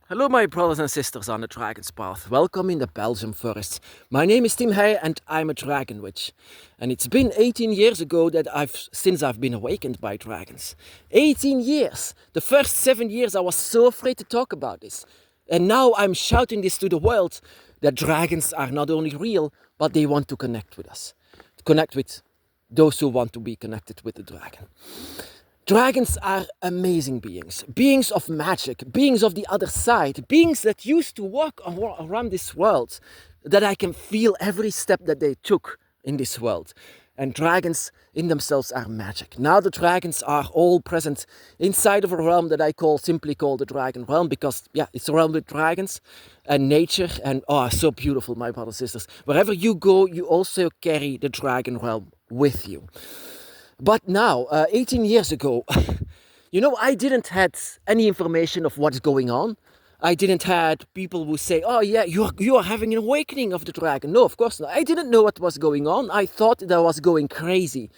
Hello, my brothers and sisters on the Dragon's Path. Welcome in the Belgium forest. My name is Tim Hey, and I'm a dragon witch. And it's been 18 years ago that since I've been awakened by dragons. 18 years! The first 7 years I was so afraid to talk about this. And now I'm shouting this to the world that dragons are not only real, but they want to connect with us. Connect with those who want to be connected with the dragon. Dragons are amazing beings, beings of magic, beings of the other side, beings that used to walk around this world, that I can feel every step that they took in this world. And dragons in themselves are magic. Now the dragons are all present inside of a realm that I simply call the dragon realm, because it's a realm with dragons and nature, and so beautiful, my brothers and sisters. Wherever you go, you also carry the dragon realm with you. But now, 18 years ago, I didn't had any information of what's going on. I didn't had people who say, oh yeah, you are having an awakening of the dragon. No, of course not. I didn't know what was going on. I thought that I was going crazy.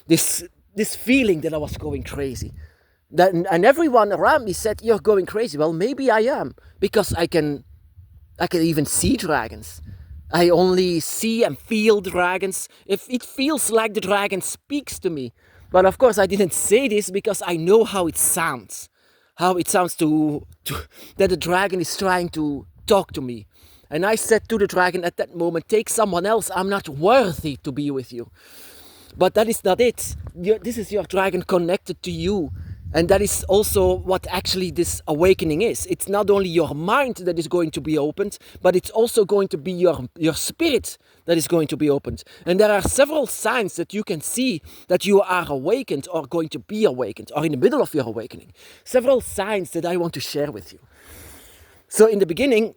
This feeling that I was going crazy. And everyone around me said, you're going crazy. Well, maybe I am, because I can even see dragons. I only see and feel dragons if it feels like the dragon speaks to me. But of course I didn't say this because I know how it sounds. How it sounds that the dragon is trying to talk to me. And I said to the dragon at that moment, take someone else, I'm not worthy to be with you. But that is not it. This is your dragon connected to you. And that is also what actually this awakening is. It's not only your mind that is going to be opened, but it's also going to be your spirit that is going to be opened. And there are several signs that you can see that you are awakened or going to be awakened or in the middle of your awakening. Several signs that I want to share with you. So in the beginning,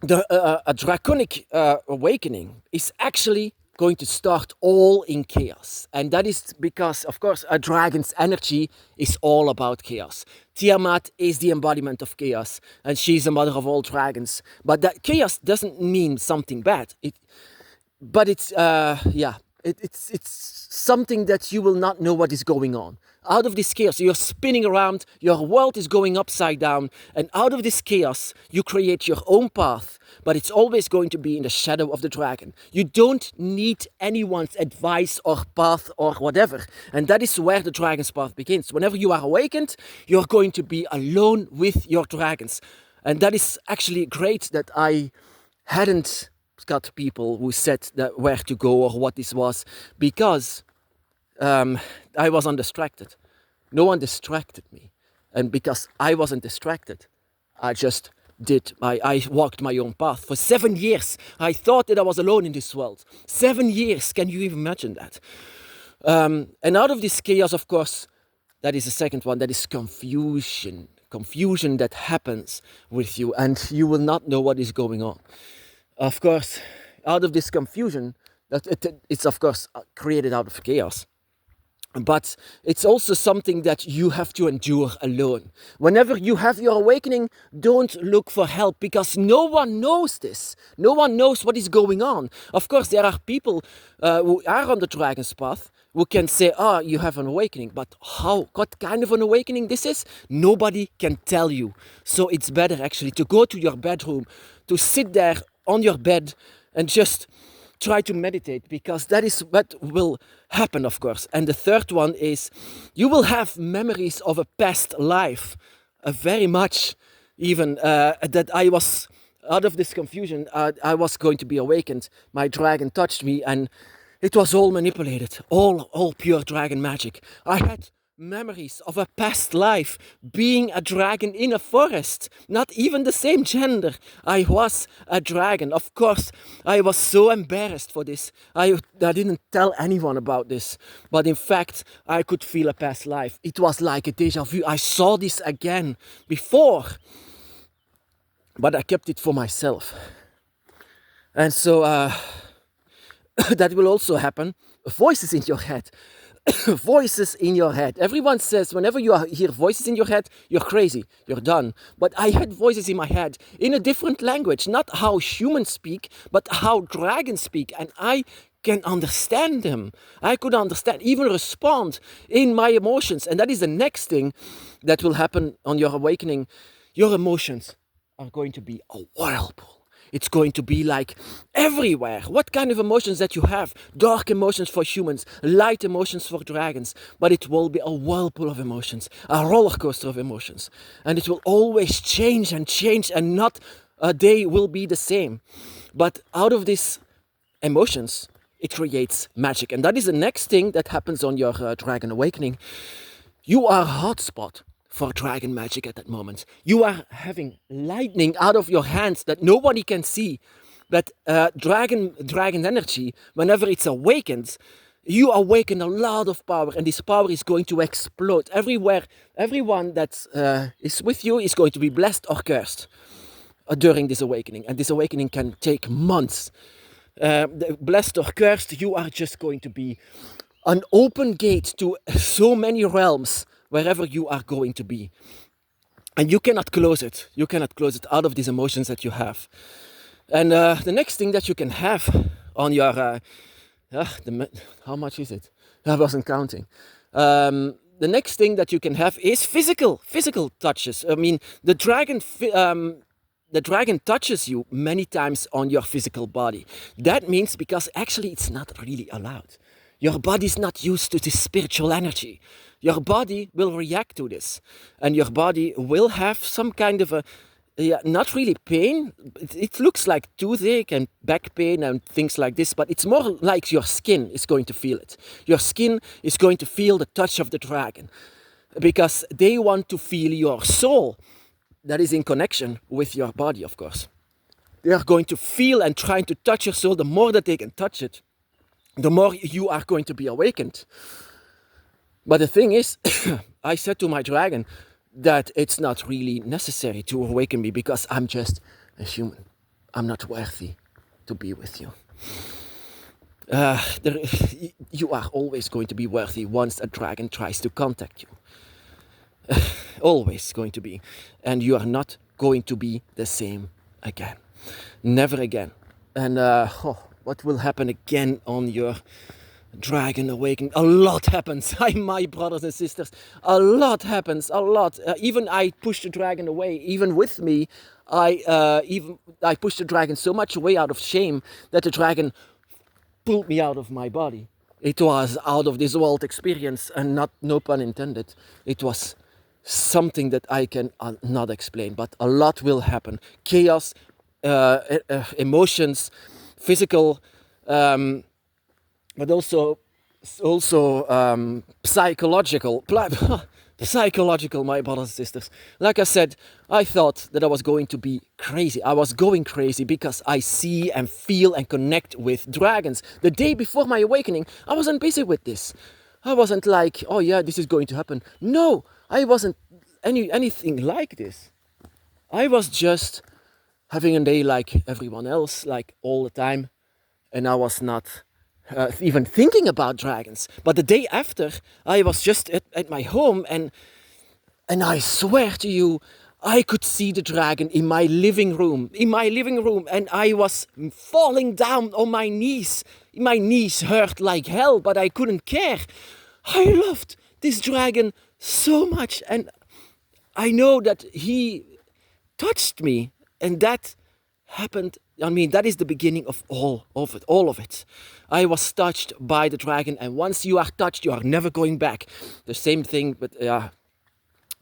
a draconic awakening is actually going to start all in chaos. And that is because, of course, a dragon's energy is all about chaos. Tiamat is the embodiment of chaos, and she's the mother of all dragons. But that chaos doesn't mean something bad. It's something that you will not know what is going on. Out of this chaos, you're spinning around, your world is going upside down, and out of this chaos, you create your own path, but it's always going to be in the shadow of the dragon. You don't need anyone's advice or path or whatever, and that is where the dragon's path begins. Whenever you are awakened, you're going to be alone with your dragons, and that is actually great that I hadn't got people who said that where to go or what this was, because I was undistracted. No one distracted me. And because I wasn't distracted, I just I walked my own path. For 7 years, I thought that I was alone in this world. 7 years, can you even imagine that? And out of this chaos, of course, that is the second one, that is confusion. Confusion that happens with you, and you will not know what is going on. Of course, out of this confusion, it's of course created out of chaos. But it's also something that you have to endure alone. Whenever you have your awakening, don't look for help, because no one knows this. No one knows what is going on. Of course, there are people who are on the dragon's path who can say, you have an awakening. But what kind of an awakening this is? Nobody can tell you. So it's better actually to go to your bedroom, to sit there on your bed and just try to meditate, because that is what will happen, of course. And the third one is you will have memories of a past life, very much even that I was out of this confusion. I was going to be awakened. My dragon touched me, and it was all manipulated, all pure dragon magic. I had memories of a past life being a dragon in a forest, not even the same gender. I was a dragon. Of course, I was so embarrassed for this. I didn't tell anyone about this, but in fact, I could feel a past life. It was like a deja vu. I saw this again before, but I kept it for myself. And so that will also happen. Voices in your head. Voices in your head. Everyone says whenever you hear voices in your head, you're crazy, you're done. But I had voices in my head in a different language, not how humans speak, but how dragons speak. And I can understand them. I could understand, even respond in my emotions. And that is the next thing that will happen on your awakening. your emotions are going to be a whirlpool. It's going to be like everywhere. What kind of emotions that you have? Dark emotions for humans, light emotions for dragons. But it will be a whirlpool of emotions, a roller coaster of emotions. And it will always change, and not a day will be the same. But out of these emotions, it creates magic. And that is the next thing that happens on your Dragon Awakening. You are a hotspot for dragon magic at that moment. You are having lightning out of your hands that nobody can see. But dragon energy, whenever it's awakened, you awaken a lot of power, and this power is going to explode everywhere. Everyone that is with you is going to be blessed or cursed during this awakening, and this awakening can take months. Blessed or cursed, you are just going to be an open gate to so many realms wherever you are going to be. And you cannot close it. You cannot close it out of these emotions that you have. And the next thing that you can have on your... how much is it? I wasn't counting. The next thing that you can have is physical touches. I mean, the dragon touches you many times on your physical body. That means because actually it's not really allowed. Your body is not used to this spiritual energy. Your body will react to this. And your body will have some kind of a, not really pain. It looks like toothache and back pain and things like this, but it's more like your skin is going to feel it. Your skin is going to feel the touch of the dragon, because they want to feel your soul that is in connection with your body, of course. They are going to feel and trying to touch your soul. The more that they can touch it, the more you are going to be awakened. But the thing is, I said to my dragon that it's not really necessary to awaken me, because I'm just a human. I'm not worthy to be with you. You are always going to be worthy once a dragon tries to contact you. Always going to be. And you are not going to be the same again. Never again. And what will happen again on your Dragon Awakening? A lot happens. My brothers and sisters, a lot happens. A lot. Even I pushed the dragon away. Even with me, I pushed the dragon so much away out of shame that the dragon pulled me out of my body. It was out of this world experience, and no pun intended. It was something that I can not explain, but a lot will happen. Chaos, emotions, physical, but also psychological. Psychological, my brothers and sisters. Like I said, I thought that I was going to be crazy. I was going crazy because I see and feel and connect with dragons. The day before my awakening, I wasn't busy with this. I wasn't like, oh yeah, this is going to happen. No, I wasn't anything like this. I was just having a day like everyone else, like all the time. And I was not even thinking about dragons. But the day after, I was just at my home, and I swear to you, I could see the dragon in my living room. And I was falling down on my knees. My knees hurt like hell, but I couldn't care. I loved this dragon so much, and I know that he touched me, and that happened. I mean, that is the beginning of all of it. I was touched by the dragon, and once you are touched, you are never going back. The same thing, but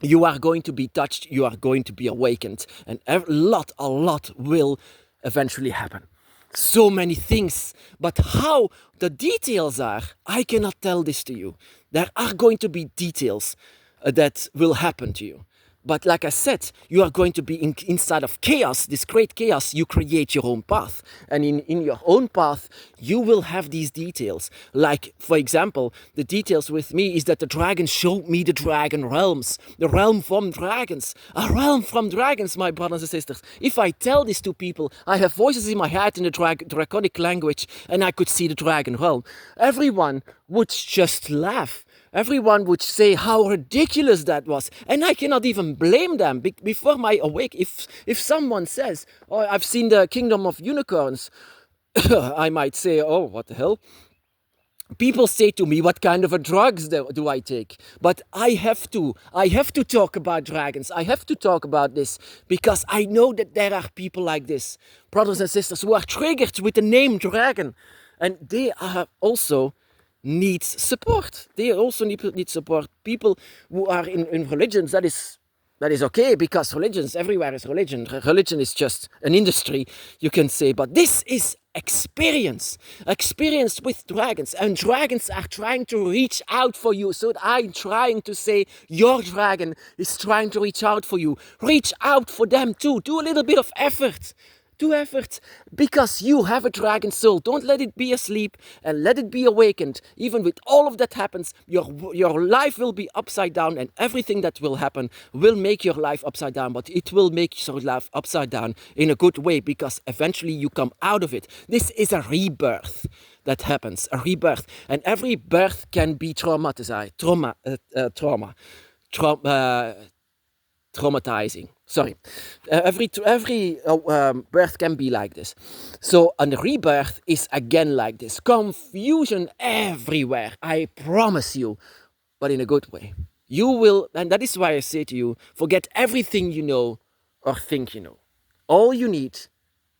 you are going to be touched, you are going to be awakened, and a lot will eventually happen. So many things, but how the details are, I cannot tell this to you. There are going to be details that will happen to you. But like I said, you are going to be inside of chaos, this great chaos. You create your own path. And in your own path, you will have these details. Like, for example, the details with me is that the dragon showed me the dragon realms. The realm from dragons. A realm from dragons, my brothers and sisters. If I tell this to people, I have voices in my head in the draconic language, and I could see the dragon realm. Everyone would just laugh. Everyone would say how ridiculous that was. And I cannot even blame them. Before my awake, if someone says, oh, I've seen the Kingdom of Unicorns, I might say, oh, what the hell? People say to me, what kind of a drugs do I take? But I have to talk about dragons. I have to talk about this because I know that there are people like this, brothers and sisters, who are triggered with the name dragon, and they are also need support. They also need support. People who are in religions, that is okay, because religions, everywhere is religion. Religion is just an industry, you can say. But this is experience with dragons. And dragons are trying to reach out for you. So I'm trying to say your dragon is trying to reach out for you. Reach out for them too. Do a little bit of effort. Do effort, because you have a dragon soul. Don't let it be asleep, and let it be awakened. Even with all of that happens, your life will be upside down, and everything that will happen will make your life upside down, but it will make your life upside down in a good way, because eventually you come out of it. This is a rebirth that happens, a rebirth, and every birth can be traumatizing. Sorry. Every birth can be like this. So a rebirth is again like this. Confusion everywhere, I promise you, but in a good way. You will, and that is why I say to you, forget everything you know or think you know. All you need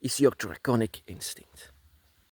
is your draconic instinct.